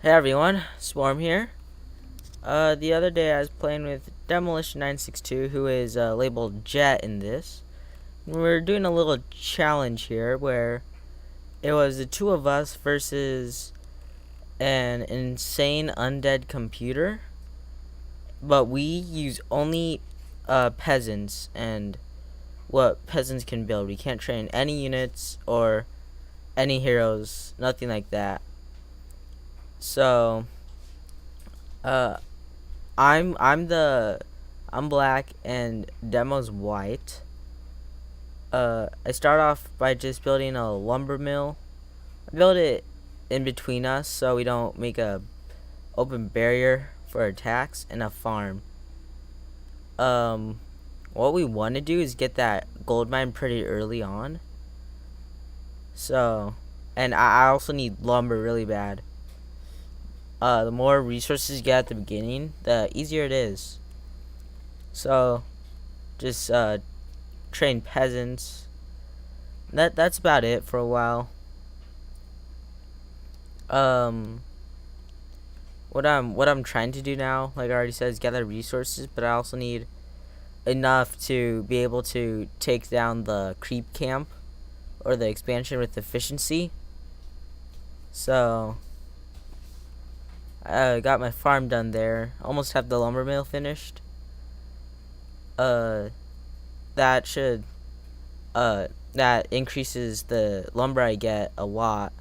Hey everyone, Swarm here. The other day I was playing with Demolition 962, who is labeled Jet in this. We're doing a little challenge here where it was the two of us versus an insane undead computer, but we use only peasants and what peasants can build. We can't train any units or any heroes, nothing like that. So, uh, I'm black and Demo's white. I start off by just building a lumber mill. I build it in between us so we don't make a open barrier for attacks, and a farm. What we want to do is get that gold mine pretty early on. So, and I also need lumber really bad. The more resources you get at the beginning, the easier it is. So, just train peasants. That's about it for a while. What I'm trying to do now, like I already said, is gather resources, but I also need enough to be able to take down the creep camp or the expansion with efficiency. So I got my farm done there. Almost have the lumber mill finished. That should that increases the lumber I get a lot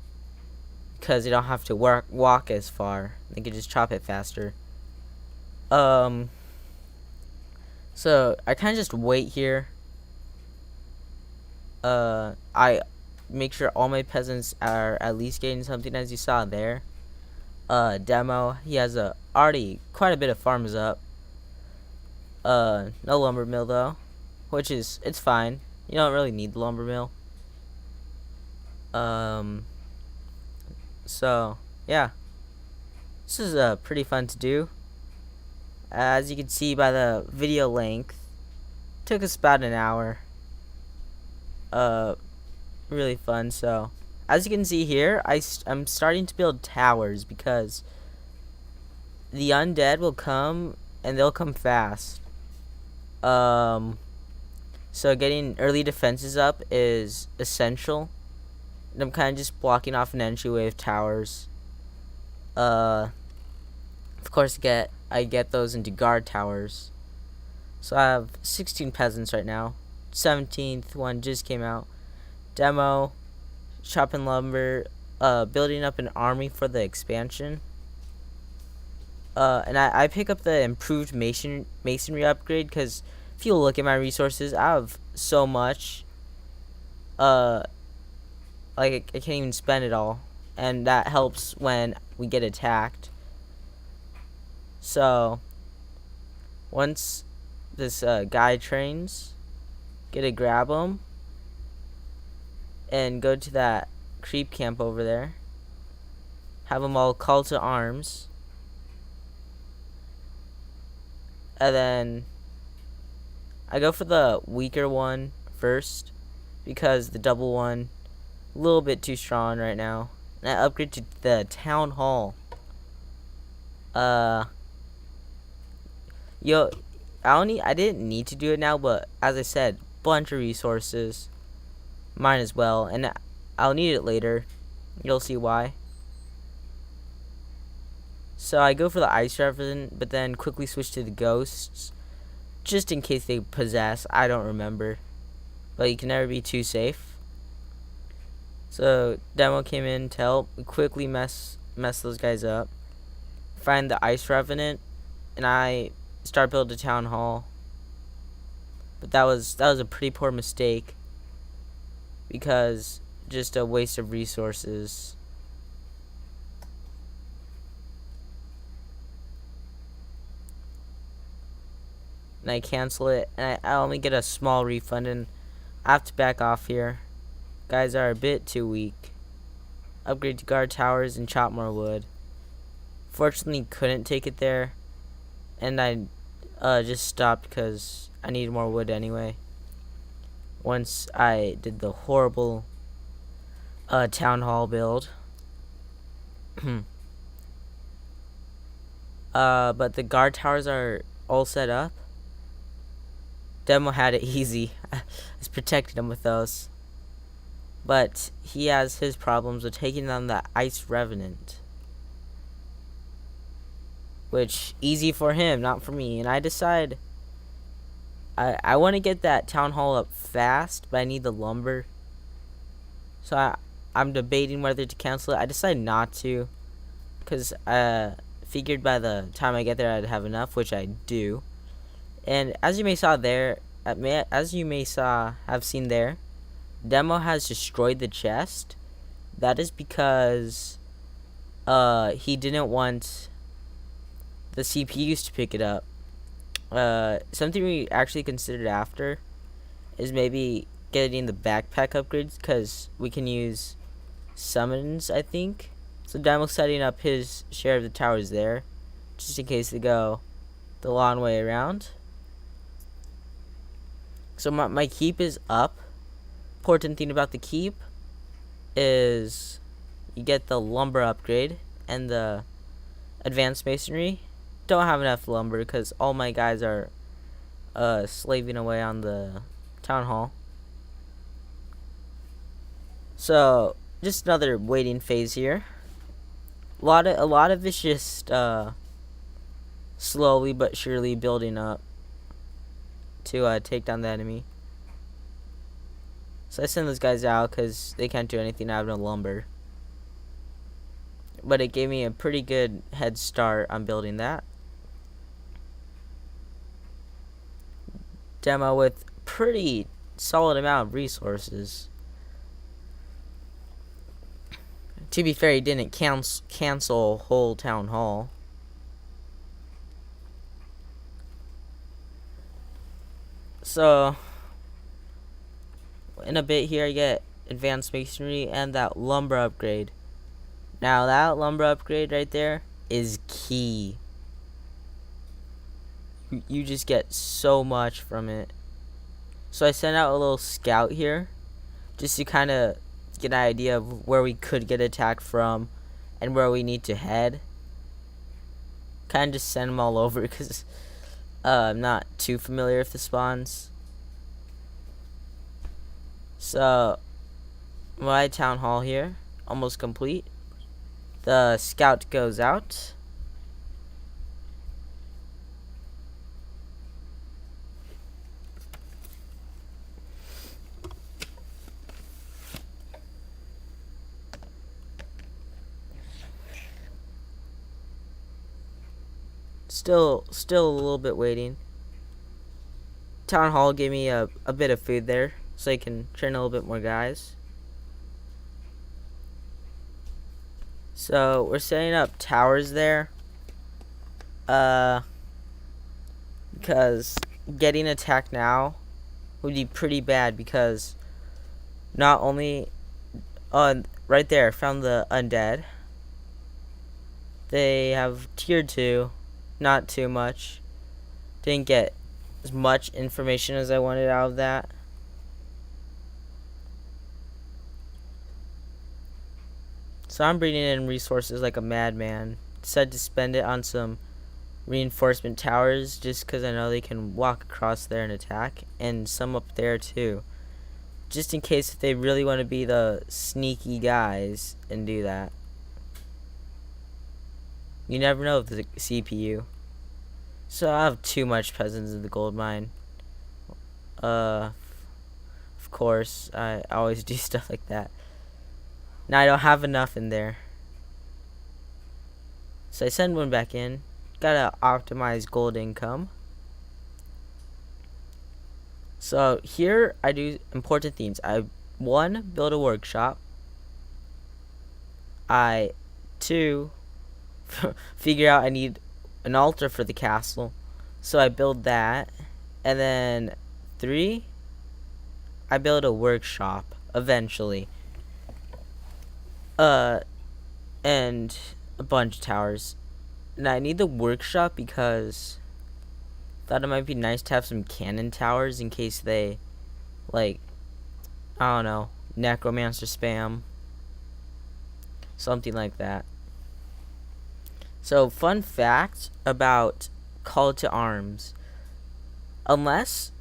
because you don't have to walk as far. They can just chop it faster. So I kind of just wait here. I make sure all my peasants are at least getting something, as you saw there. Demo, he has already quite a bit of farms up. No lumber mill though, which is, it's fine. You don't really need the lumber mill. So yeah, this is pretty fun to do. As you can see by the video length, took us about an hour. Really fun. So as you can see here, I'm starting to build towers because the undead will come and they'll come fast. So getting early defenses up is essential. And I'm kind of just blocking off an entryway of towers. Of course, I get those into guard towers. So I have 16 peasants right now. 17th one just came out. Demo, chopping lumber, building up an army for the expansion. And I pick up the improved masonry upgrade because if you look at my resources, I have so much. Like I can't even spend it all, and that helps when we get attacked. So once this guy trains, gotta grab him and go to that creep camp over there. Have them all call to arms, and then I go for the weaker one first because the double one a little bit too strong right now. And I upgrade to the town hall. I didn't need to do it now, but as I said, bunch of resources. Mine as well, and I'll need it later. You'll see why. So I go for the ice revenant, but then quickly switch to the ghosts, just in case they possess. I don't remember, but you can never be too safe. So Demo came in to help. We quickly mess those guys up. Find the ice revenant, and I start building a town hall. But that was a pretty poor mistake because just a waste of resources. And I cancel it, and I only get a small refund, and I have to back off here. Guys are a bit too weak. Upgrade to guard towers and chop more wood. Fortunately, couldn't take it there, and I just stopped because I needed more wood anyway. Once I did the horrible town hall build. But the guard towers are all set up. Demo had it easy. I was protecting him with those. But he has his problems with taking on the Ice Revenant. Which, easy for him, not for me. And I decide I want to get that town hall up fast, but I need the lumber. So I'm debating whether to cancel it. I decided not to, because I figured by the time I get there I'd have enough, which I do. And as you may have seen there, Demo has destroyed the chest. That is because he didn't want the CPUs to pick it up. Something we actually considered after is maybe getting the backpack upgrades, because we can use summons, I think. So Demo's setting up his share of the towers there, just in case they go the long way around. So my keep is up. Important thing about the keep is you get the lumber upgrade and the advanced masonry. Don't have enough lumber because all my guys are slaving away on the town hall. So just another waiting phase here. A lot of it's just slowly but surely building up to take down the enemy. So I send those guys out because they can't do anything. I have no lumber. But it gave me a pretty good head start on building that. Demo with pretty solid amount of resources. To be fair, he didn't cancel whole town hall. So in a bit here I get advanced masonry and that lumber upgrade. Now that lumber upgrade right there is key. You just get so much from it. So I sent out a little scout here just to kind of get an idea of where we could get attacked from and where we need to head. Kind of just send them all over because I'm not too familiar with the spawns. So my town hall here almost complete. The scout goes out. Still a little bit waiting. Town hall gave me a bit of food there, so I can train a little bit more guys. So we're setting up towers there. Because getting attacked now would be pretty bad, because not only right there, found the undead. They have tier 2. Not too much. Didn't get as much information as I wanted out of that. So I'm bringing in resources like a madman. Decided to spend it on some reinforcement towers just because I know they can walk across there and attack. And some up there too. Just in case if they really want to be the sneaky guys and do that. You never know with the CPU. So I have too much peasants in the gold mine. Of course, I always do stuff like that. Now I don't have enough in there. So I send one back in. Gotta optimize gold income. So here I do important things. I 1 build a workshop. I 2 figure out I need an altar for the castle, so I build that. And then 3 I build a workshop eventually, and a bunch of towers. And I need the workshop because I thought it might be nice to have some cannon towers in case they, like, I don't know, necromancer spam, something like that. So, fun fact about call to arms. Unless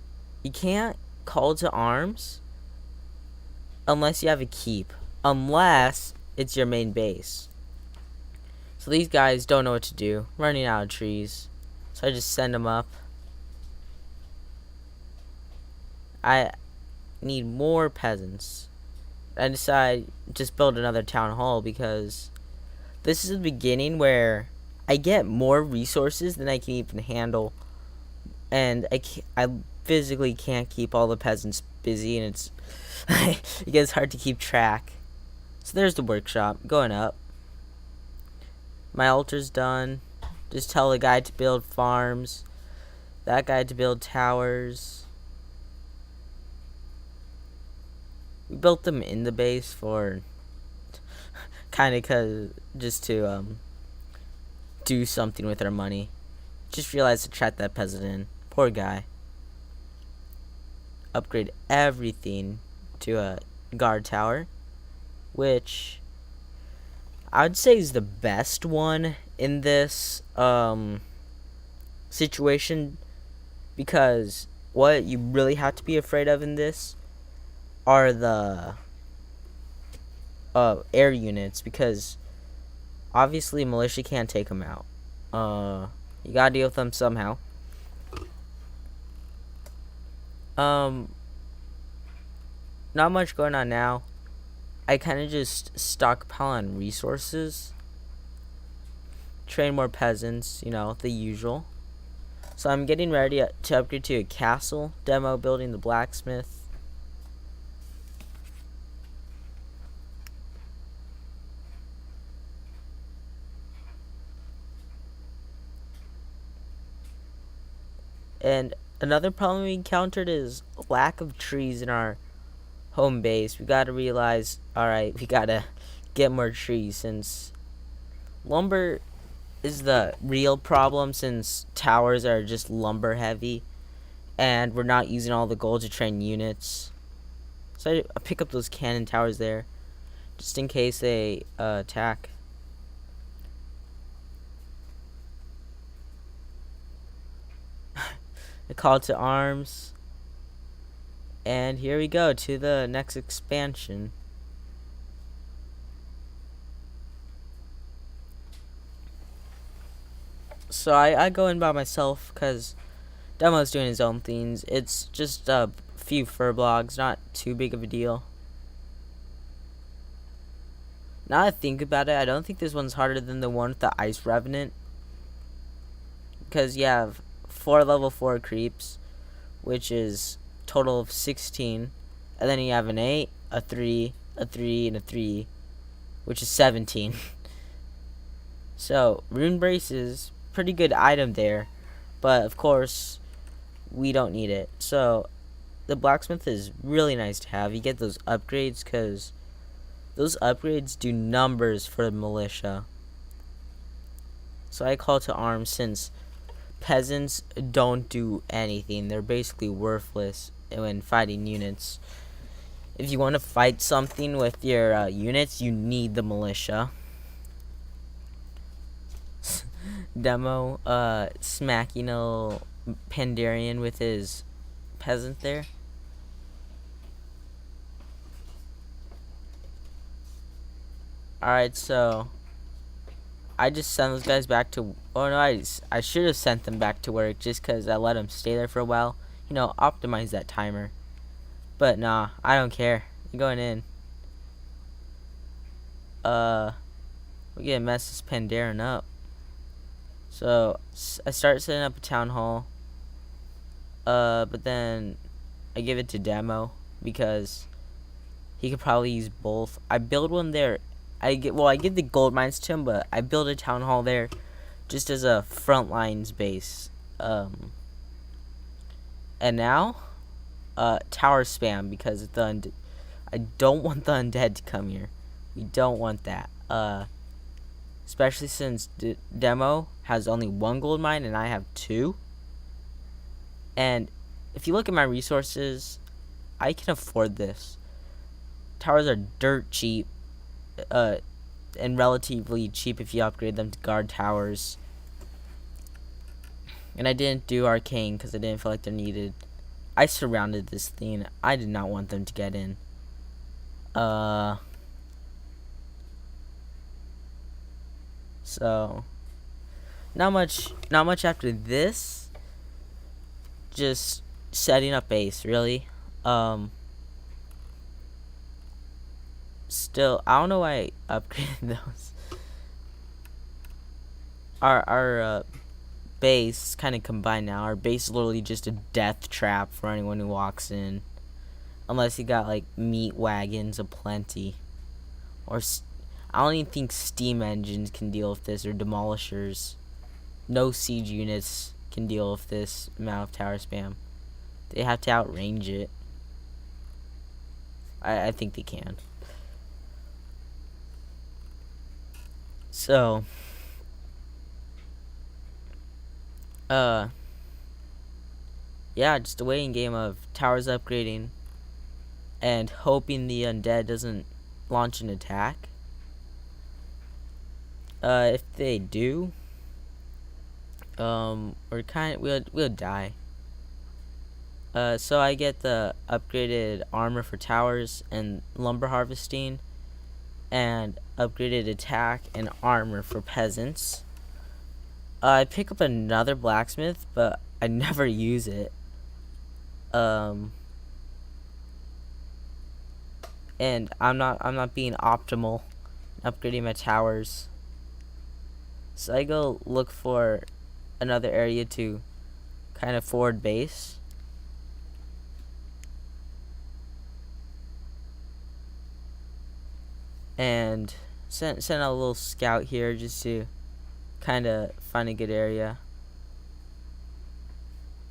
you can't call to arms unless you have a keep. Unless it's your main base. So these guys don't know what to do. Running out of trees. So I just send them up. I need more peasants. I decide just build another town hall because this is the beginning where I get more resources than I can even handle, and I physically can't keep all the peasants busy, and it's it gets hard to keep track. So there's the workshop going up. My altar's done. Just tell the guy to build farms, that guy to build towers. We built them in the base for kind of just to do something with our money. Just realized to trap that peasant in. Poor guy. Upgrade everything to a guard tower, which I would say is the best one in this situation, because what you really have to be afraid of in this are the air units, because obviously militia can't take them out. You gotta deal with them somehow. Not much going on now. I kind of just stockpile on resources. Train more peasants, you know, the usual. So I'm getting ready to upgrade to a castle. Demo building the blacksmith. And another problem we encountered is lack of trees in our home base. We gotta realize, alright, we gotta get more trees, since lumber is the real problem, since towers are just lumber heavy and we're not using all the gold to train units. So I pick up those cannon towers there just in case they attack. The call to arms, and here we go to the next expansion. So I go in by myself because Demo's doing his own things. It's just a few fur blogs, not too big of a deal. Now I think about it, I don't think this one's harder than the one with the Ice Revenant, because you have 4 level 4 creeps, which is total of 16, and then you have an 8, a 3, a 3, and a 3, which is 17. So rune braces, pretty good item there, but of course we don't need it. So the blacksmith is really nice to have. You get those upgrades because those upgrades do numbers for the militia. So I call to arms, since peasants don't do anything. They're basically worthless when fighting units. If you want to fight something with your units, you need the militia. Demo smacking a Pandarian with his peasant there. Alright, so I just sent those guys back to... Oh no, I should have sent them back to work just because I let them stay there for a while. You know, optimize that timer. But nah, I don't care. You're going in. We're gonna mess this Pandaren up. So I start setting up a town hall. But then I give it to Demo because he could probably use both. I build one there. I give the gold mines to him, but I build a town hall there just as a front lines base. And now, tower spam, because I don't want the undead to come here. We don't want that. Especially since Demo has only 1 gold mine and I have 2. And if you look at my resources, I can afford this. Towers are dirt cheap. and relatively cheap if you upgrade them to guard towers. And I didn't do arcane because I didn't feel like they're needed. I surrounded this thing. I did not want them to get in. So not much after this. Just setting up base, really. Still, I don't know why I upgraded those. Our base kind of combined now. Our base is literally just a death trap for anyone who walks in, unless you got like meat wagons aplenty, or I don't even think steam engines can deal with this, or demolishers. No siege units can deal with this amount of tower spam. They have to outrange it. I think they can. So, yeah, just a waiting game of towers upgrading and hoping the undead doesn't launch an attack. If they do, we'll die. So I get the upgraded armor for towers and lumber harvesting, and upgraded attack and armor for peasants. I pick up another blacksmith, but I never use it. And I'm not being optimal upgrading my towers. So I go look for another area to kind of forward base. And send out a little scout here just to kind of find a good area.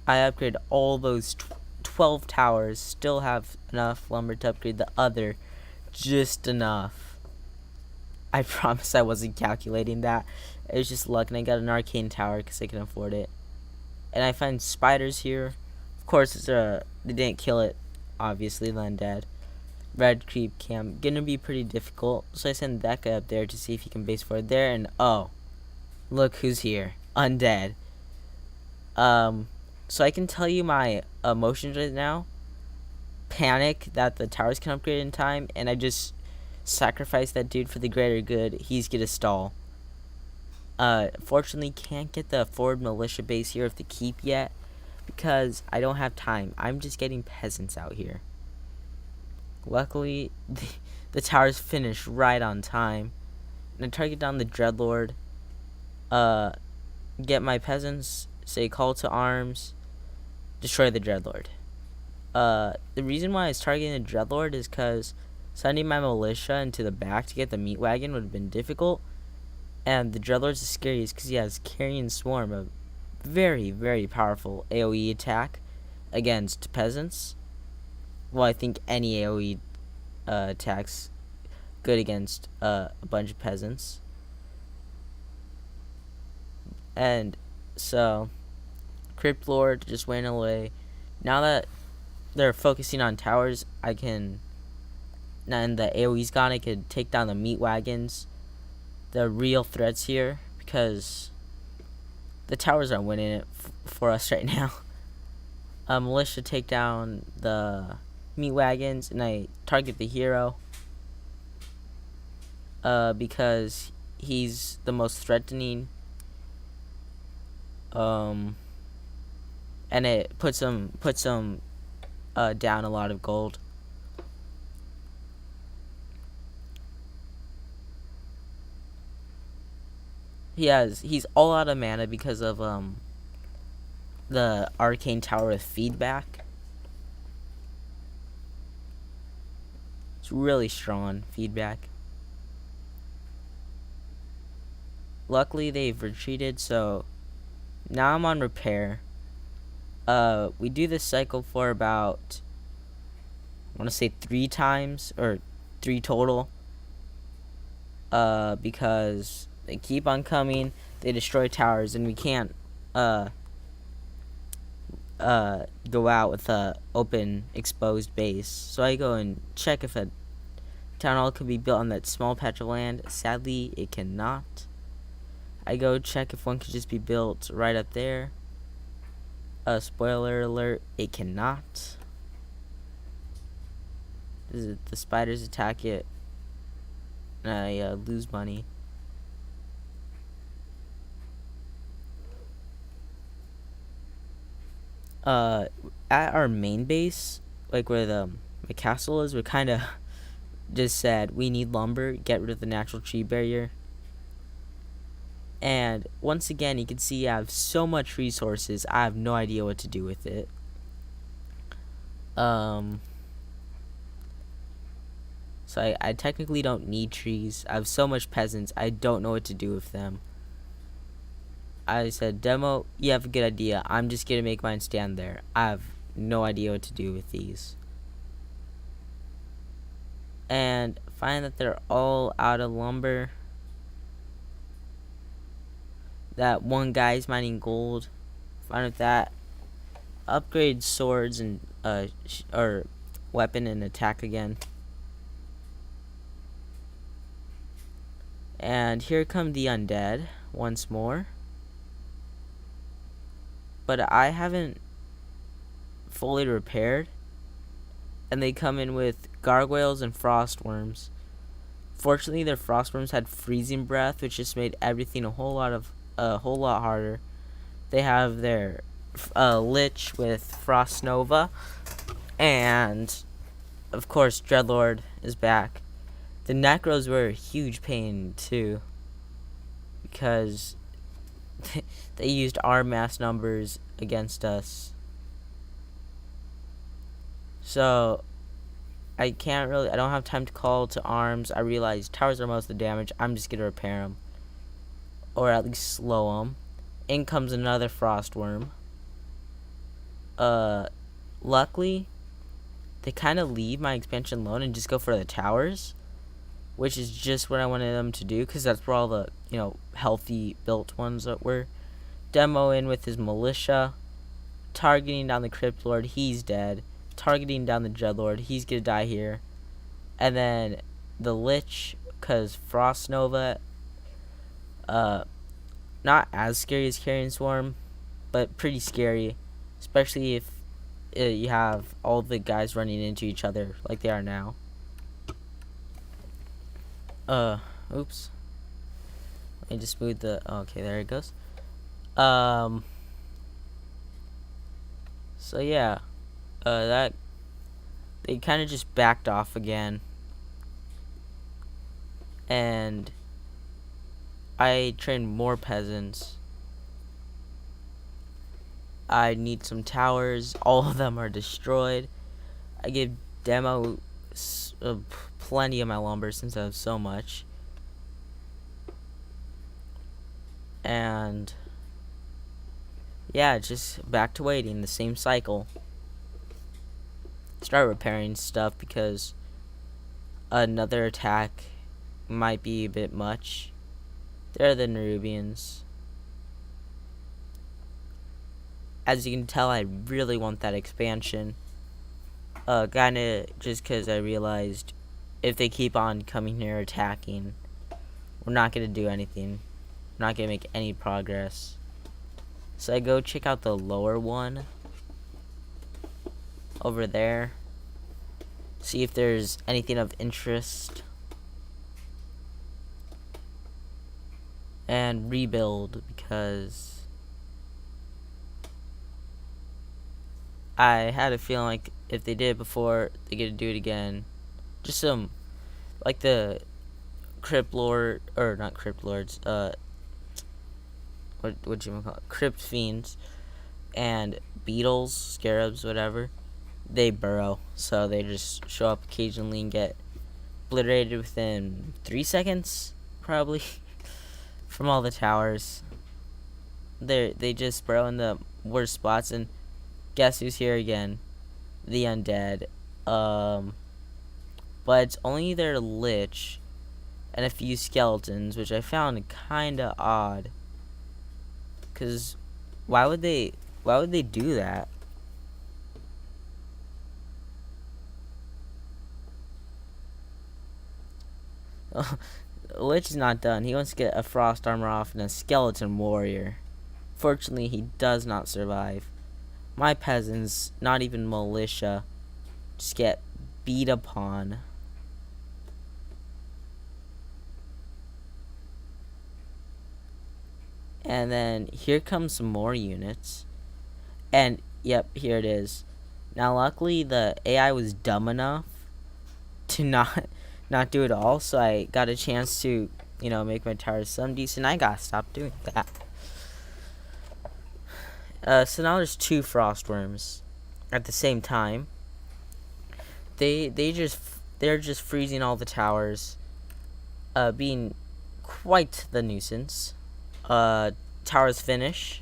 I upgrade all those 12 towers, still have enough lumber to upgrade the other, just enough. I promise I wasn't calculating that. It was just luck, and I got an arcane tower because I can afford it. And I find spiders here. Of course, they didn't kill it, obviously, the undead. Red creep camp, gonna be pretty difficult, so I send that guy up there to see if he can base forward there, and oh, look who's here, undead. So I can tell you my emotions right now. Panic that the towers can upgrade in time, and I just sacrifice that dude for the greater good. He's gonna stall. Fortunately, can't get the forward militia base here of the keep yet because I don't have time. I'm just getting peasants out here. Luckily, the towers finish right on time. And I target down the Dreadlord. Get my peasants, say call to arms, destroy the Dreadlord. The reason why I was targeting the Dreadlord is because sending my militia into the back to get the meat wagon would have been difficult. And the Dreadlord's the scariest because he has Carrion Swarm, a very, very powerful AoE attack against peasants. Well, I think any AoE attack's good against a bunch of peasants. And so, Crypt Lord just went away. Now that they're focusing on towers, I can, and the AoE's gone, I could take down the meat wagons. The real threats here, because the towers are winning it for us right now. Militia take down the meat wagons, and I target the hero because he's the most threatening. And it puts him down a lot of gold. He's all out of mana because of the arcane tower with feedback. It's really strong feedback. Luckily they've retreated, so now I'm on repair. We do this cycle for about, I want to say 3 times, or 3 total. Because they keep on coming, they destroy towers, and we can't go out with a open exposed base. So I go and check if Town hall could be built on that small patch of land. Sadly, it cannot. I go check if one could just be built right up there. Spoiler alert, it cannot. The spiders attack it, and I lose money. At our main base, like where the castle is, we're kind of just said we need lumber, get rid of the natural tree barrier. And once again, you can see I have so much resources, I have no idea what to do with it. So I technically don't need trees. I have so much peasants, I don't know what to do with them. I said, demo, you have a good idea. I'm just gonna make mine stand there. I have no idea what to do with these. And find that they're all out of lumber. That one guy's mining gold. Fine with that. Upgrade swords and or weapon and attack again. And here come the undead once more. But I haven't fully repaired. And they come in with gargoyles and frostworms. Fortunately, their frostworms had freezing breath, which just made everything a whole lot harder. They have their lich with frost nova, and of course, Dreadlord is back. The necros were a huge pain too, because they used our mass numbers against us. So I don't have time to call to arms. I realize towers are most of the damage. I'm just gonna repair them, or at least slow them. In comes another frostworm. Luckily, they kind of leave my expansion alone and just go for the towers, which is just what I wanted them to do, because that's where all the, healthy built ones that were. Demo in with his militia, targeting down the Crypt Lord, he's dead. Targeting down the Dreadlord, he's gonna die here. And then the Lich, because Frost Nova, not as scary as Carrion Swarm, but pretty scary, especially if you have all the guys running into each other like they are now. Oops. Let me just smooth the, okay, there it goes. So yeah, that, they kind of just backed off again. And I trained more peasants. I need some towers. All of them are destroyed. I gave Demo plenty of my lumber since I have so much. And yeah, just back to waiting, the same cycle. Start repairing stuff because another attack might be a bit much. They're the Nerubians. As you can tell, I really want that expansion. Kinda just because I realized if they keep on coming here attacking, we're not gonna do anything. We're not gonna make any progress. So I go check out the lower one over there. See if there's anything of interest. And rebuild, because I had a feeling like if they did it before, they get to do it again. Just some, like the Crypt Lord, or not Crypt Lords, what you call it? Crypt Fiends and beetles, scarabs, whatever. They burrow, so they just show up occasionally and get obliterated within 3 seconds, probably, from all the towers. They just burrow in the worst spots, and guess who's here again? The undead. But it's only their lich and a few skeletons, which I found kinda odd. 'Cause why would they do that? Lich is not done. He wants to get a frost armor off and a skeleton warrior. Fortunately, he does not survive. My peasants, not even militia, just get beat upon. And then here comes some more units. And yep, here it is. Now luckily the AI was dumb enough to not do it all, so I got a chance to, make my towers some decent. I gotta stop doing that. So now there's two frost worms at the same time. They're just freezing all the towers, being quite the nuisance. Towers finish.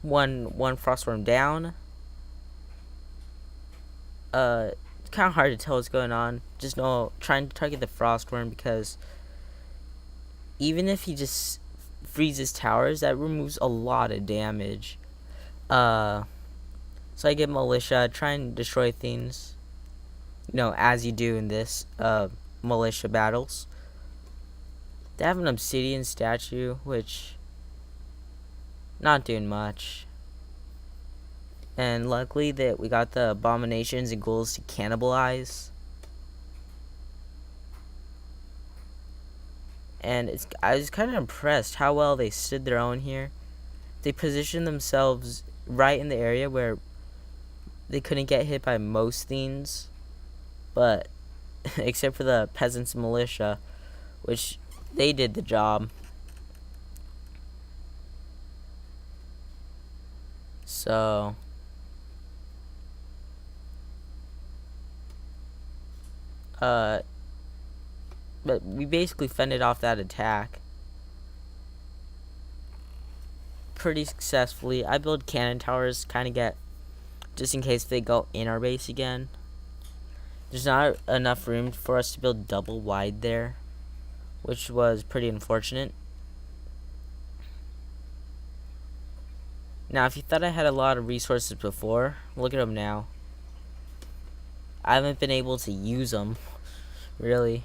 One frost worm down. It's kind of hard to tell what's going on. Just trying to target the frost worm, because even if he just freezes towers, that removes a lot of damage. So I get militia, try and destroy things, as you do in this militia battles. They have an obsidian statue, which not doing much. And luckily that we got the abominations and ghouls to cannibalize. And I was kind of impressed how well they stood their own here. They positioned themselves right in the area where they couldn't get hit by most things, but except for the peasants and militia, which they did the job. So but we basically fended off that attack pretty successfully. I build cannon towers, kind of get, just in case they go in our base again. There's not enough room for us to build double wide there, which was pretty unfortunate. Now, if you thought I had a lot of resources before, look at them now. I haven't been able to use them, really.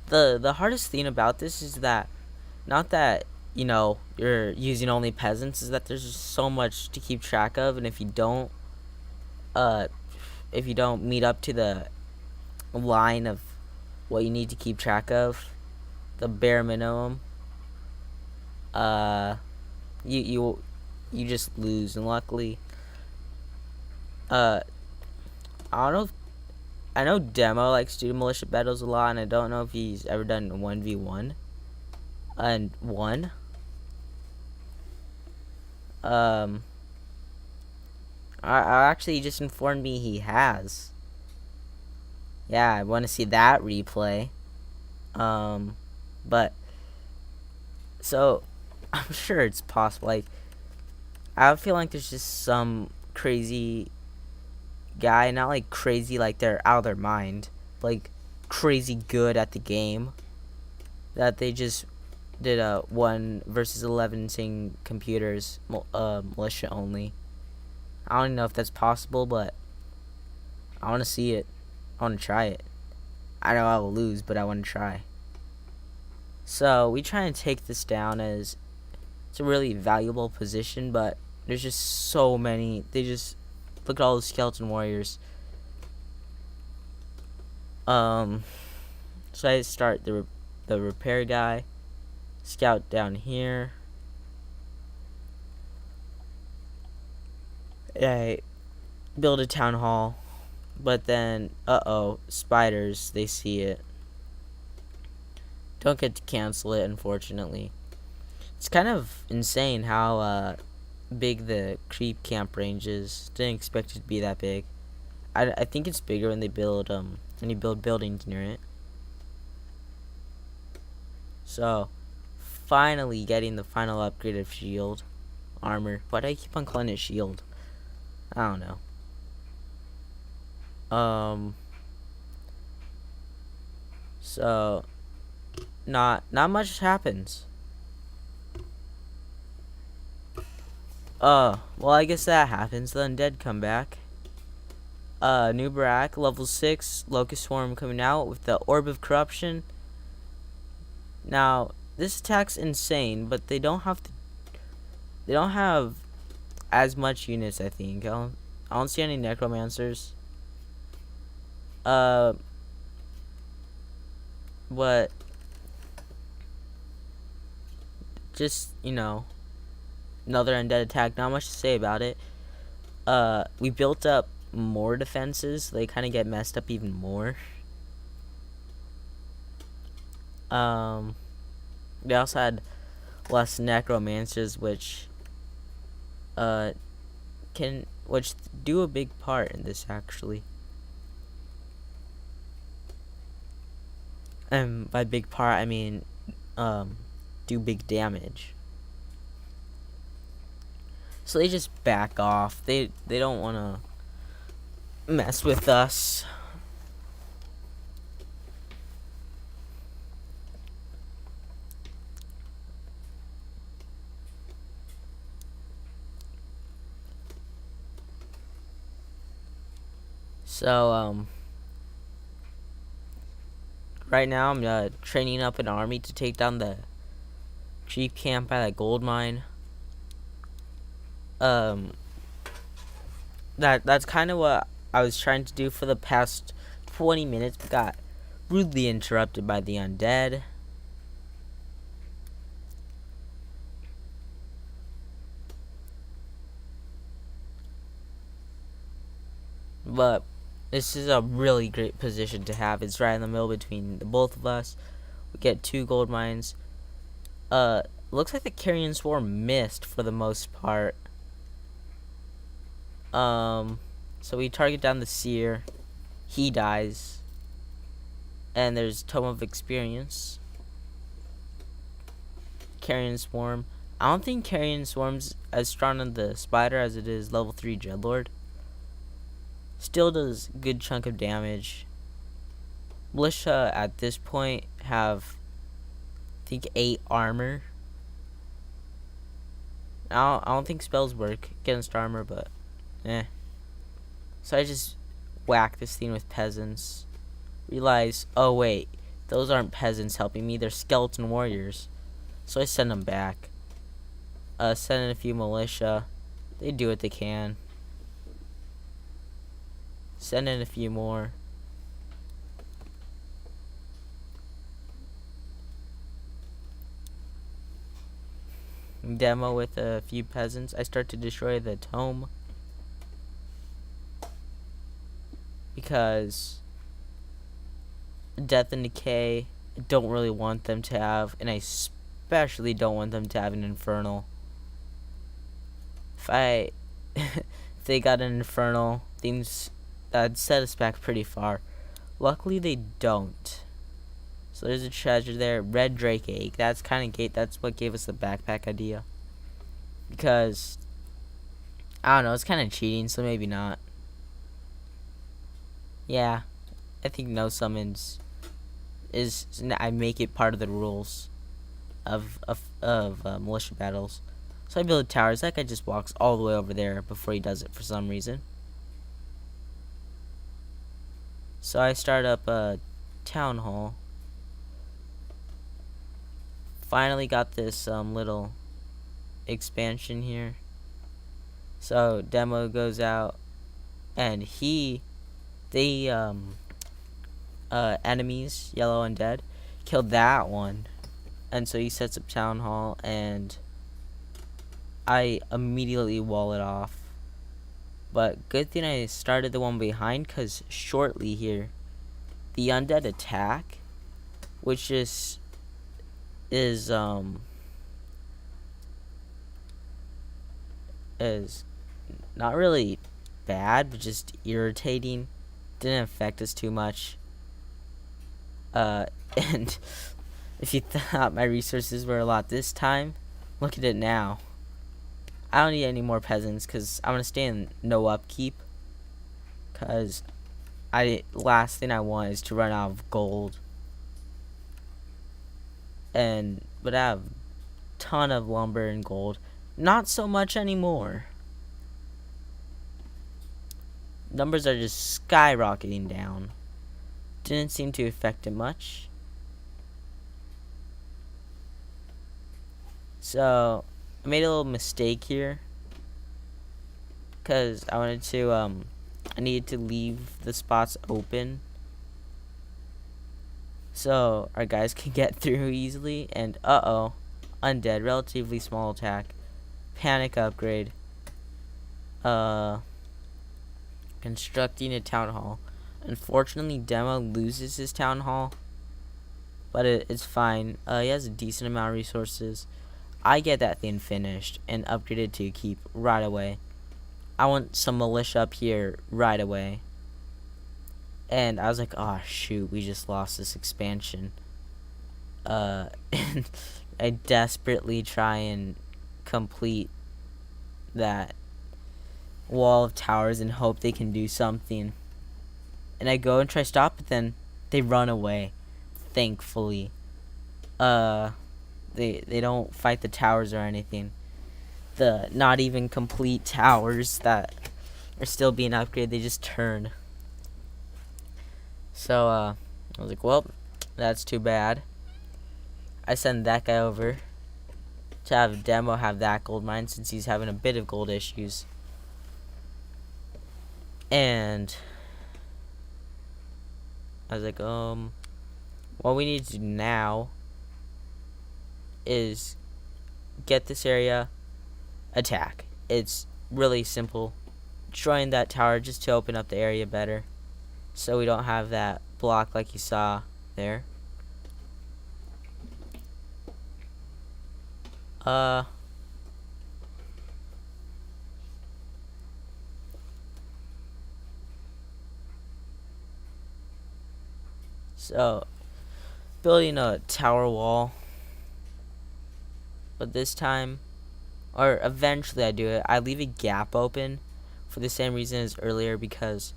The hardest thing about this is that, not that, you're using only peasants, is that there's just so much to keep track of, and if you don't meet up to the line of what you need to keep track of, the bare minimum, you just lose. And luckily, I don't know. I know Demo likes to do militia battles a lot, and I don't know if he's ever done 1v1 and won. I actually just informed me he has. Yeah, I want to see that replay. But so I'm sure it's possible. Like, I feel like there's just some crazy guy, not like crazy like they're out of their mind, like crazy good at the game, that they just did a 1 versus 11 saying computers, militia only. I don't even know if that's possible, but I want to see it. I want to try it. I know I will lose, but I want to try. So we try and take this down, as it's a really valuable position, but there's just so many. They just look at all the skeleton warriors. So I start the repair guy, scout down here. I build a town hall, but then spiders, they see it. Don't get to cancel it, unfortunately. It's kind of insane how big the creep camp range is. Didn't expect it to be that big. I think it's bigger when they build when you build buildings near it. So finally getting the final upgrade of shield armor. Why do I keep on calling it shield? I don't know. So not much happens. Well, I guess that happens. The undead come back. New Barak, level 6, Locust Swarm coming out with the Orb of Corruption. Now, this attack's insane, but they don't have as much units, I think. I don't see any necromancers. But just, another undead attack. Not much to say about it. We built up more defenses. They kind of get messed up even more. They also had less necromancers, which do a big part in this, actually. And by big part, I mean do big damage. So they just back off. They don't want to mess with us. So right now I'm training up an army to take down the sheep camp by that gold mine. That's kind of what I was trying to do for the past 20 minutes, but got rudely interrupted by the undead. But this is a really great position to have. It's right in the middle between the both of us. We get 2 gold mines. Looks like the Carrion Swarm missed for the most part. So we target down the Seer. He dies. And there's Tome of Experience. Carrion Swarm. I don't think Carrion Swarm's as strong on the Spider as it is level 3 Dreadlord. Still does a good chunk of damage. Militia at this point have, I think, 8 armor. I don't think spells work against armor, but so I just whack this thing with peasants. Realize, oh wait, those aren't peasants helping me, they're skeleton warriors. So I send them back. Send in a few militia. They do what they can. Send in a few more. Demo with a few peasants. I start to destroy the tome. Because Death and Decay, I don't really want them to have, and I especially don't want them to have an Infernal. If they got an Infernal, things that'd set us back pretty far. Luckily they don't. So there's a treasure there. Red Drake egg. That's what gave us the backpack idea. Because I don't know, it's kinda cheating, so maybe not. Yeah. I think no summons I make it part of the rules of militia battles. So I build towers. That guy just walks all the way over there before he does it for some reason. So I start up a town hall. Finally got this little expansion here. So demo goes out, and enemies, yellow undead, killed that one, and so he sets up town hall, and I immediately wall it off. But good thing I started the one behind, because shortly here, the undead attack, which is not really bad, but just irritating. Didn't affect us too much. And if you thought my resources were a lot this time, look at it now. I don't need any more peasants because I'm gonna stay in no upkeep. Cause last thing I want is to run out of gold. But I have a ton of lumber and gold. Not so much anymore. numbers are just skyrocketing down. Didn't seem to affect it much. So I made a little mistake here, because I wanted to I needed to leave the spots open so our guys can get through easily. And undead, relatively small attack, panic upgrade, constructing a town hall. Unfortunately, Demo loses his town hall, but it's fine. He has a decent amount of resources. I get that thing finished and upgraded to keep right away. I want some militia up here right away. And I was like, oh shoot, we just lost this expansion. And I desperately try and complete that wall of towers and hope they can do something. And I go and try to stop, but then they run away. Thankfully. They don't fight the towers or anything. The not even complete towers that are still being upgraded, they just turn. So I was like, well, that's too bad. I send that guy over to have Demo have that gold mine, since he's having a bit of gold issues. And I was like, what we need to do now is get this area, attack. It's really simple. Destroying that tower just to open up the area better, so we don't have that block like you saw there. So building a tower wall, but this time, or eventually I do it, I leave a gap open for the same reason as earlier, because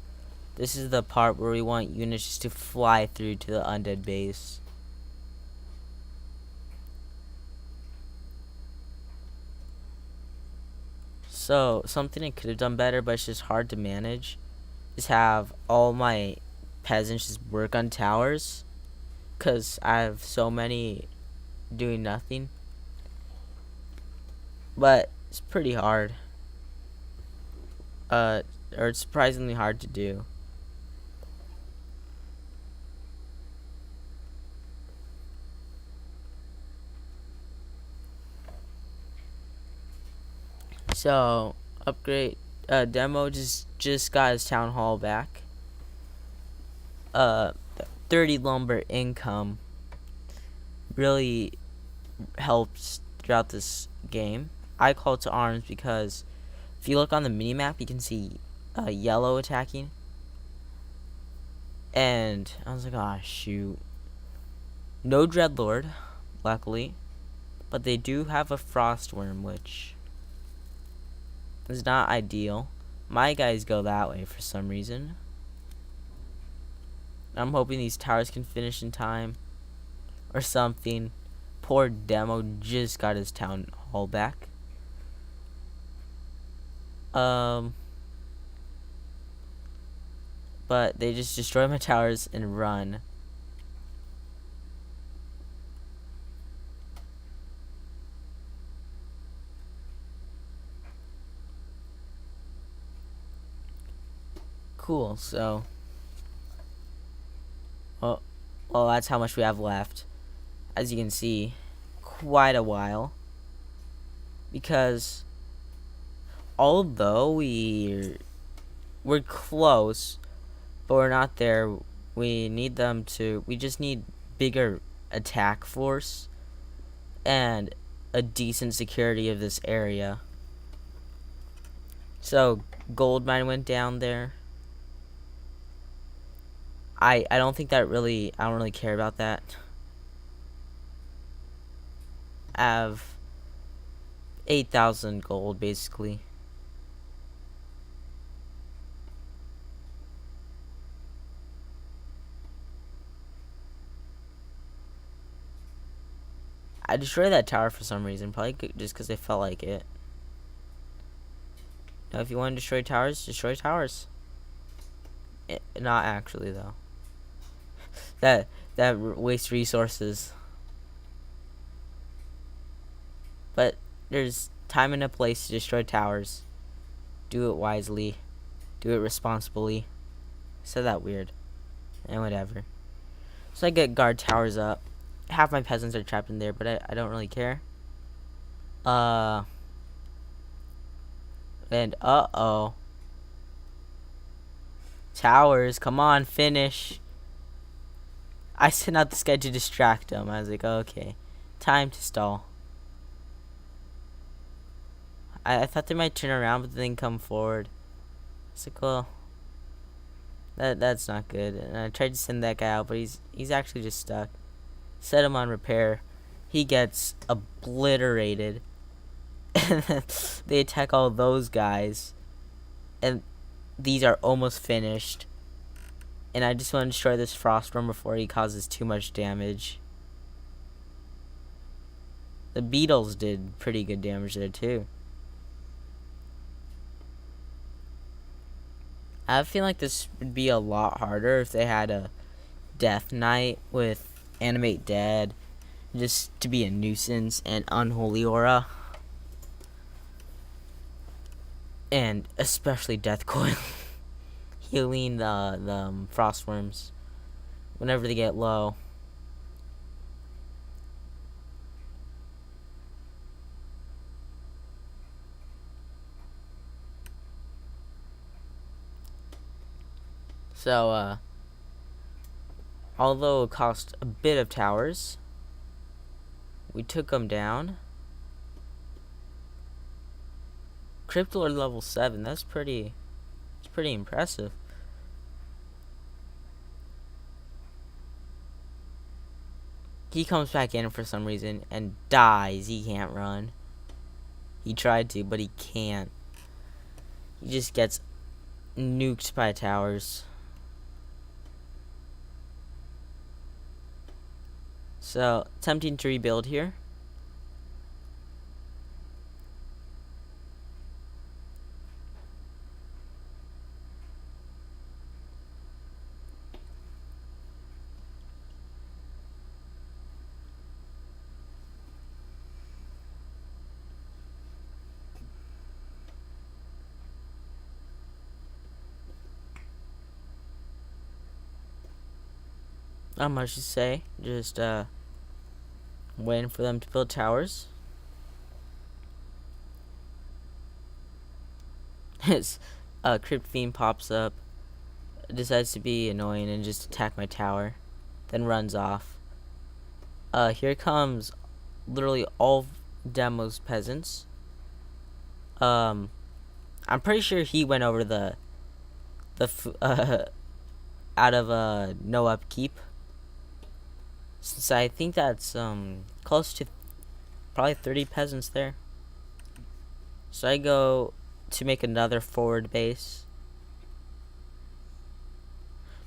this is the part where we want units just to fly through to the undead base. So something I could have done better, but it's just hard to manage, is have all my peasants just work on towers, because I have so many doing nothing. But it's pretty hard. Or it's surprisingly hard to do. So upgrade, Demo just got his town hall back. 30 lumber income really helps throughout this game. I call it to arms because if you look on the minimap, you can see yellow attacking. And I was like, oh shoot. No Dreadlord, luckily. But they do have a Frostworm, which is not ideal. My guys go that way for some reason. I'm hoping these towers can finish in time or something. Poor Demo just got his town hall back. But they just destroy my towers and run. Cool, so well, that's how much we have left. As you can see, quite a while. Because although we're close, but we're not there. We need them to, we just need bigger attack force and a decent security of this area. So gold mine went down there. I don't think that really, I don't really care about that. I have 8,000 gold basically. I destroyed that tower for some reason, probably just because I felt like it. Now, if you want to destroy towers, destroy towers. Not actually though. That wastes resources. But there's time and a place to destroy towers. Do it wisely. Do it responsibly. Said that weird. And whatever. So I get guard towers up. Half my peasants are trapped in there, but I don't really care. And uh-oh. Towers, come on, finish. I sent out this guy to distract him. I was like, okay. Time to stall. I thought they might turn around, but then come forward. It's like, well, that's not good. And I tried to send that guy out, but he's actually just stuck. Set him on repair. He gets obliterated. And then they attack all those guys. And these are almost finished. And I just want to destroy this frostworm before he causes too much damage. The beetles did pretty good damage there too. I feel like this would be a lot harder if they had a death knight with animate dead, just to be a nuisance, and unholy aura, and especially death coil, healing the frostworms whenever they get low. So, although it cost a bit of towers, we took them down. Cryptlord level 7, that's pretty impressive. He comes back in for some reason and dies. He can't run. He tried to, but he can't. He just gets nuked by towers. So, attempting to rebuild here. Not much to say. Just waiting for them to build towers. His Crypt Fiend pops up, decides to be annoying and just attack my tower, then runs off. Here comes literally all Demo's peasants. I'm pretty sure he went over the out of no upkeep. Since I think that's close to probably 30 peasants there. So I go to make another forward base.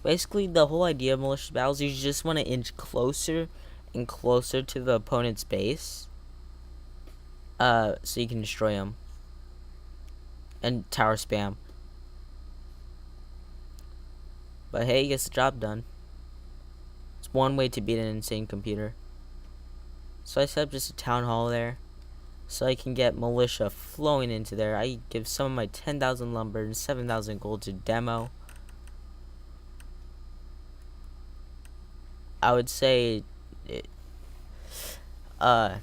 Basically, the whole idea of militia battles, you just want to inch closer and closer to the opponent's base, so you can destroy them and tower spam. But hey, he gets the job done. It's one way to beat an insane computer. So I set up just a town hall there, so I can get militia flowing into there. I give some of my 10,000 lumber and 7,000 gold to Demo. I would say that's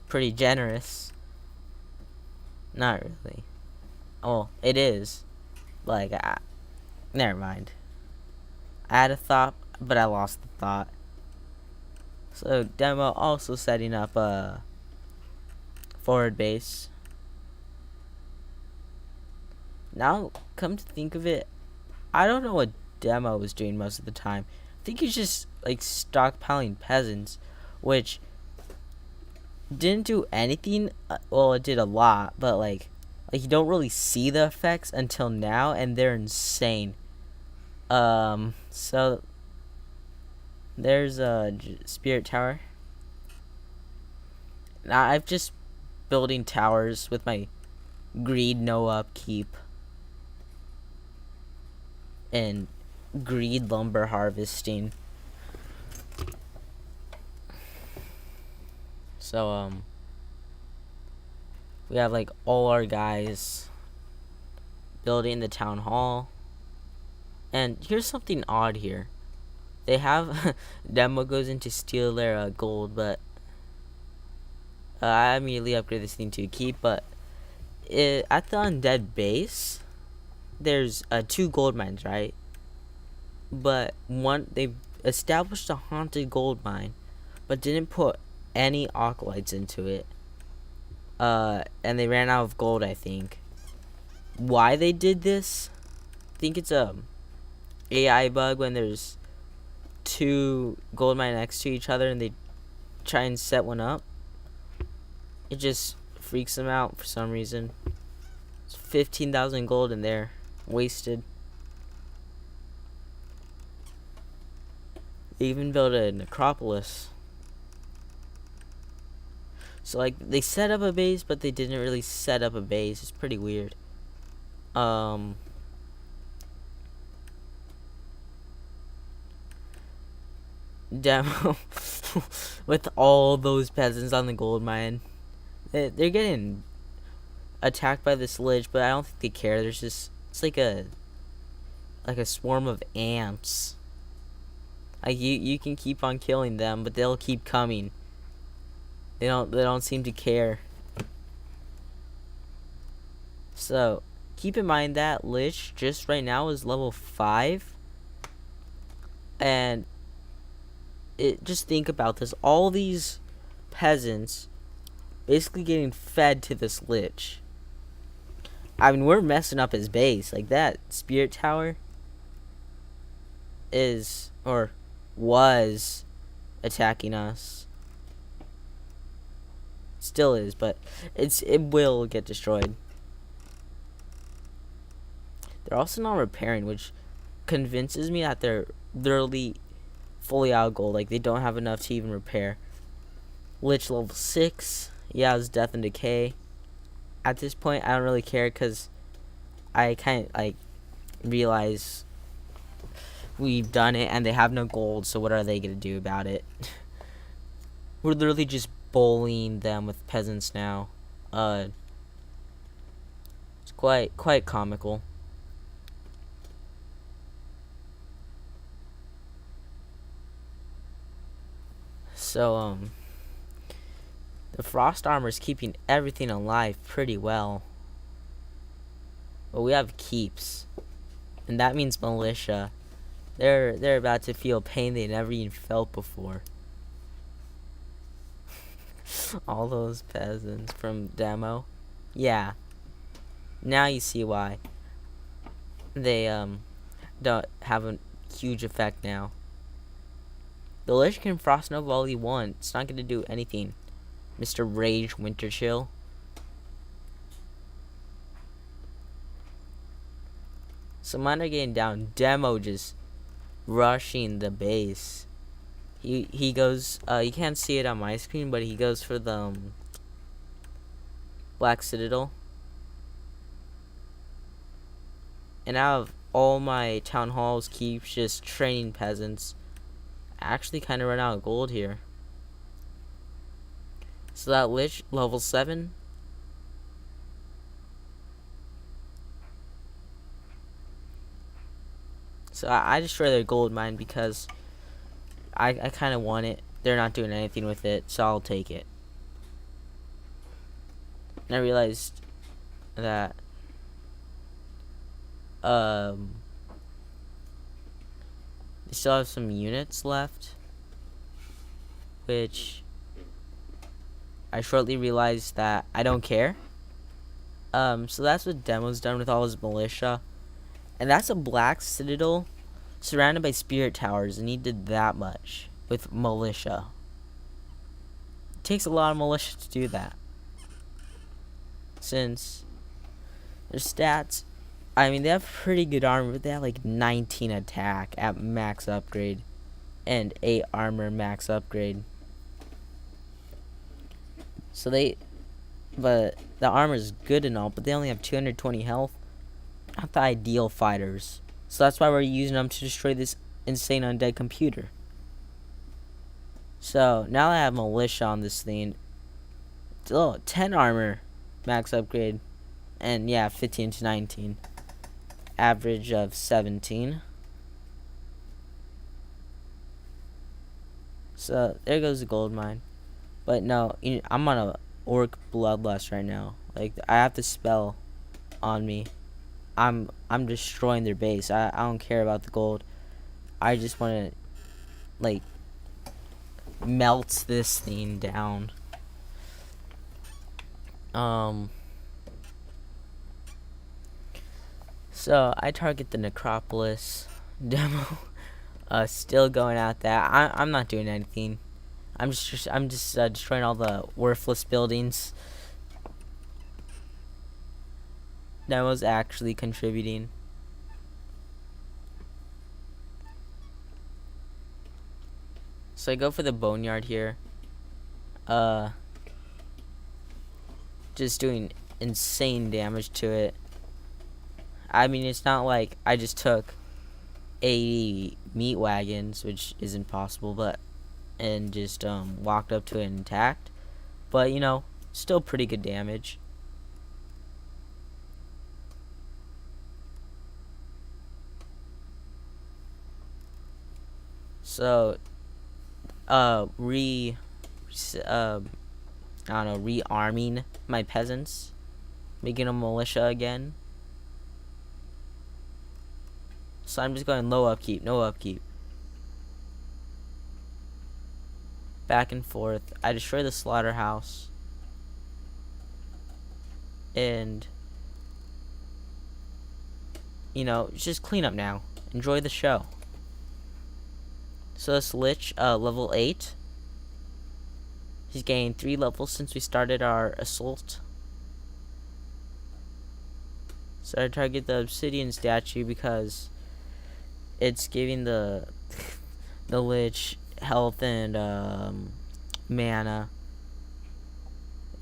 pretty generous. Not really. Oh, it is. Like, never mind. I had a thought, but I lost the thought. So, Demo also setting up a forward base. Now, come to think of it, I don't know what Demo was doing most of the time. I think he's just, like, stockpiling peasants, which didn't do anything. Well, it did a lot, but, like you don't really see the effects until now, and they're insane. So there's a spirit tower. Now I'm just building towers with my greed no upkeep. and greed lumber harvesting. So we have like all our guys building the town hall. And here's something odd here. They have demo goes into steal their gold, but I immediately upgrade this thing to keep. But at the undead base, there's 2 gold mines, right? But one, they established a haunted gold mine, but didn't put any acolytes into it. And they ran out of gold, I think. Why they did this? I think it's a AI bug when there's 2 gold mines next to each other and they try and set one up. It just freaks them out for some reason. It's 15,000 gold in there, wasted. They even built a necropolis. So like they set up a base, but they didn't really set up a base. It's pretty weird. Demo with all those peasants on the gold mine. They're getting attacked by this lich, but I don't think they care. There's just, it's like a swarm of ants. Like you can keep on killing them, but they'll keep coming. They don't seem to care. So keep in mind that lich just right now is level 5, and just think about this. All these peasants basically getting fed to this lich. I mean, we're messing up his base. Like, that spirit tower is, or was, attacking us. Still is, but it will get destroyed. They're also not repairing, which convinces me that they're literally fully out of gold. Like, they don't have enough to even repair. Lich level 6. Yeah, it's death and decay. At this point, I don't really care because I kind of like realize we've done it and they have no gold. So what are they gonna do about it? We're literally just bullying them with peasants now. It's quite comical. So the frost armor is keeping everything alive pretty well. But we have keeps. And that means militia. They're about to feel pain they never even felt before. All those peasants from demo. Yeah. Now you see why. They don't have a huge effect now. The Lich can frost nova all he wants. It's not gonna do anything. Mr. Rage Winter Chill. So mine are getting down. Demo just rushing the base. He goes, you can't see it on my screen, but he goes for the Black Citadel. And out of all my town halls keeps just training peasants. I actually kind of run out of gold here. So that Lich, level 7. So I destroy their gold mine because I kind of want it. They're not doing anything with it, so I'll take it. And I realized that they still have some units left, which I shortly realized that I don't care. So that's what Demo's done with all his militia. And that's a Black Citadel surrounded by spirit towers, and he did that much with militia. It takes a lot of militia to do that. Since their stats, I mean, they have pretty good armor, but they have like 19 attack at max upgrade and 8 armor max upgrade. So but the armor is good and all, but they only have 220 health. Not the ideal fighters. So that's why we're using them to destroy this insane undead computer. So now I have militia on this thing. Oh, 10 armor max upgrade. And yeah, 15 to 19. Average of 17. So there goes the gold mine. But no, I'm on a orc bloodlust right now. Like, I have the spell on me. I'm destroying their base. I don't care about the gold. I just want to, like, melt this thing down. So I target the necropolis demo. Still going at that. I'm not doing anything. I'm just destroying all the worthless buildings. Demo's actually contributing. So I go for the boneyard here. Just doing insane damage to it. I mean, it's not like I just took 80 meat wagons, which isn't possible, but and just walked up to it and attacked. But you know, still pretty good damage. So I don't know, rearming my peasants, making a militia again. So I'm just going low upkeep, no upkeep. Back and forth. I destroy the slaughterhouse. And, you know, just clean up now. Enjoy the show. So this Lich, level 8. He's gained 3 levels since we started our assault. So I target the obsidian statue because it's giving the Lich health and mana,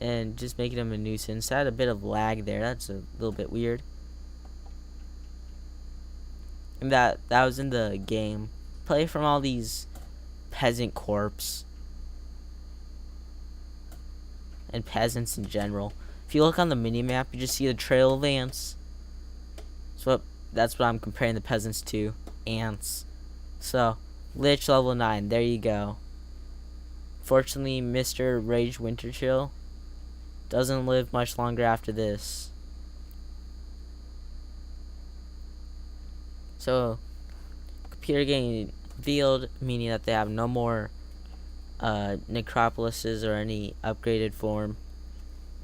and just making him a nuisance. I had a bit of lag there. That's a little bit weird. And that was in the game. Play from all these peasant corps and peasants in general. If you look on the mini-map, you just see the trail of ants. So that's what I'm comparing the peasants to. Ants. So, Lich level 9. There you go. Fortunately, Mr. Rage Winterchill doesn't live much longer after this. So, computer getting revealed, meaning that they have no more necropolises or any upgraded form.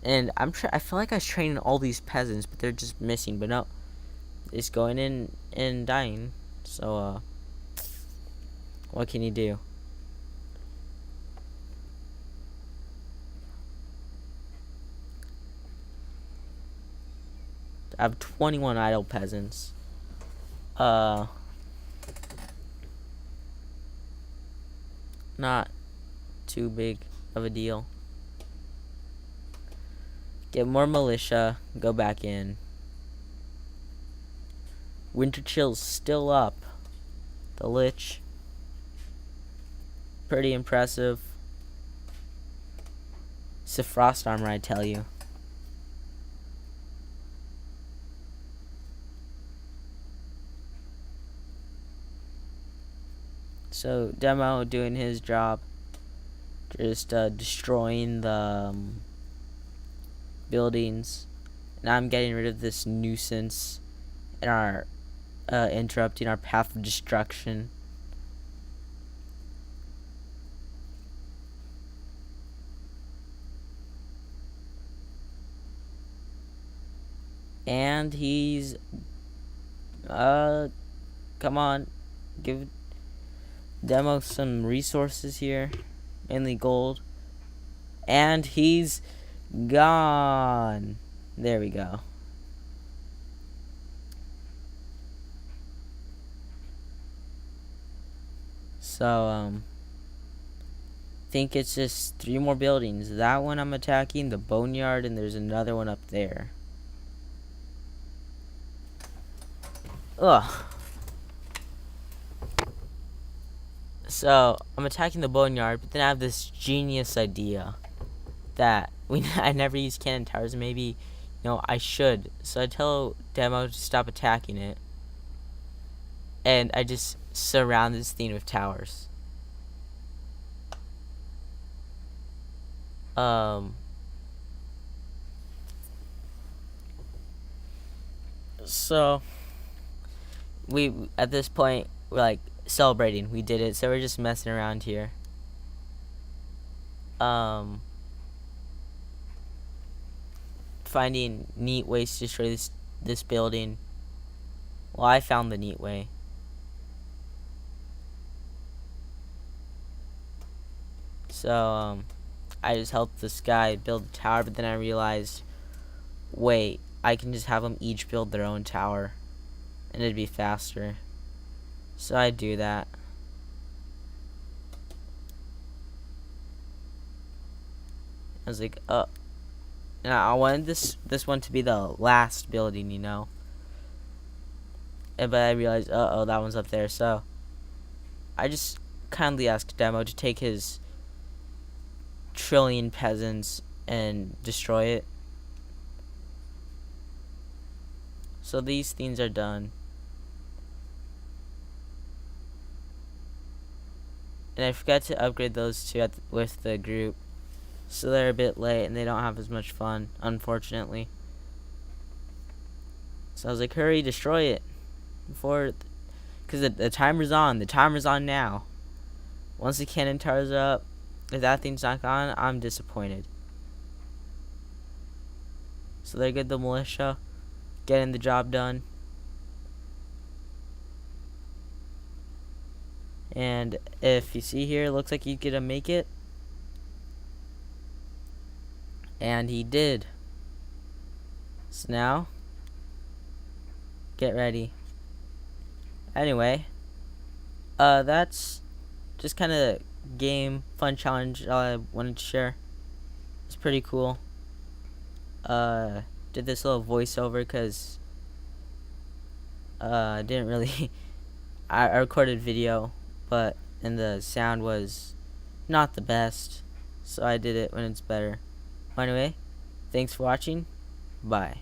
And I feel like I was training all these peasants, but they're just missing. But no, it's going in and dying. So what can you do? I have 21 idle peasants. Not too big of a deal. Get more militia, go back in. Winter Chill's still up. The Lich. Pretty impressive. It's a frost armor, I tell you. So, Demo doing his job. Just destroying the buildings. And I'm getting rid of this nuisance and our interrupting our path of destruction. And he's come on, give Demo some resources here, mainly gold. And he's gone. There we go. So think it's just 3 more buildings. That one I'm attacking, the boneyard, and there's another one up there. Ugh. So I'm attacking the boneyard, but then I have this genius idea that I never use cannon towers. Maybe, I should. So I tell Demo to stop attacking it, and I just surround this thing with towers. So we at this point we're like celebrating. We did it. So we're just messing around here. Finding neat ways to destroy this building. Well, I found the neat way. So I just helped this guy build a tower, but then I realized, wait, I can just have them each build their own tower, and it'd be faster. So I do that. I was like, and I wanted this one to be the last building, but I realized, that one's up there. So I just kindly asked Demo to take his trillion peasants and destroy it. So these things are done. And I forgot to upgrade those two with the group. So they're a bit late and they don't have as much fun, unfortunately. So I was like, hurry, destroy it. Because the timer's on. The timer's on now. Once the cannon towers are up, if that thing's not gone, I'm disappointed. So there goes the militia, getting the job done. And if you see here, it looks like he's gonna make it. And he did. So now, get ready. Anyway, that's just kind of game fun challenge I wanted to share. It's pretty cool. Did this little voiceover because I didn't really I recorded video, and the sound was not the best, so I did it when it's better. Anyway, thanks for watching. Bye.